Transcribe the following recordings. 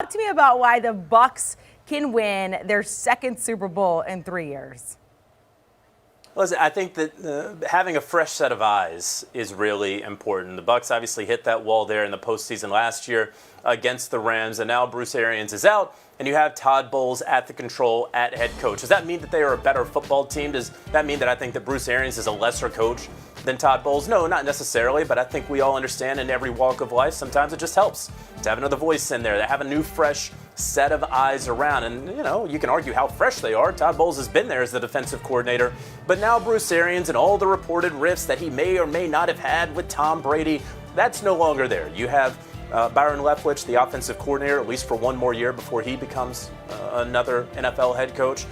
Talk to me about why the Bucs can win their second Super Bowl in 3 years. Listen, I think that having a fresh set of eyes is really important. The Bucs obviously hit that wall there in the postseason last year against the Rams, and now Bruce Arians is out, and you have Todd Bowles at the control at head coach. Does that mean that they are a better football team? Does that mean that I think that Bruce Arians is a lesser coach than Todd Bowles? No, not necessarily, but I think we all understand in every walk of life, sometimes it just helps to have another voice in there, to have a new, fresh set of eyes around. And, you can argue how fresh they are. Todd Bowles has been there as the defensive coordinator. But now Bruce Arians and all the reported rifts that he may or may not have had with Tom Brady, that's no longer there. You have Byron Leftwich, the offensive coordinator, at least for one more year before he becomes another NFL head coach.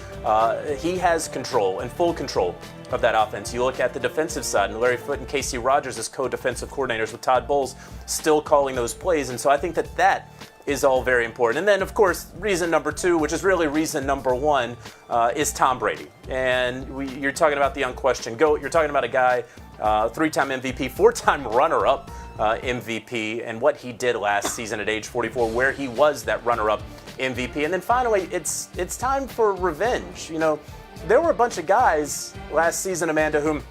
He has control and full control of that offense. You look at the defensive side, and Larry Foote and Casey Rogers as co-defensive coordinators with Todd Bowles still calling those plays. And so I think that is all very important. And then, of course, reason number two, which is really reason number one, is Tom Brady. And you're talking about the unquestioned GOAT. You're talking about a guy, three-time MVP, four-time runner-up MVP, and what he did last season at age 44, where he was that runner-up MVP. And then finally, it's time for revenge. There were a bunch of guys last season, Amanda, whom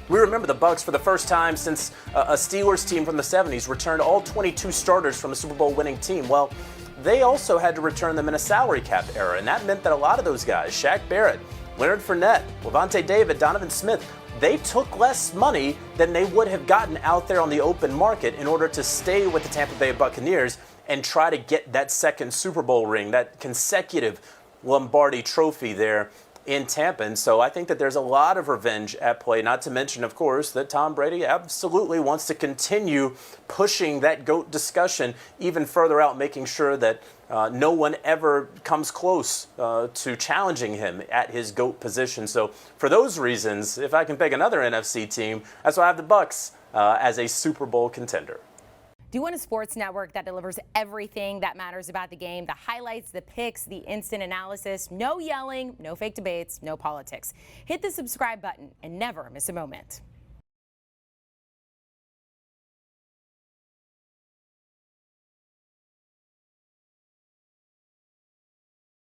we remember the Bucs for the first time since a Steelers team from the 70s returned all 22 starters from a Super Bowl winning team. Well, they also had to return them in a salary cap era, and that meant that a lot of those guys, Shaq Barrett, Leonard Fournette, Levante David, Donovan Smith, they took less money than they would have gotten out there on the open market in order to stay with the Tampa Bay Buccaneers and try to get that second Super Bowl ring, that consecutive Lombardi trophy there in Tampa. And so I think that there's a lot of revenge at play, not to mention, of course, that Tom Brady absolutely wants to continue pushing that GOAT discussion even further out, making sure that no one ever comes close to challenging him at his GOAT position. So for those reasons, if I can pick another NFC team, that's why I have the Bucs as a Super Bowl contender. Do you want a sports network that delivers everything that matters about the game? The highlights, the picks, the instant analysis, no yelling, no fake debates, no politics. Hit the subscribe button and never miss a moment.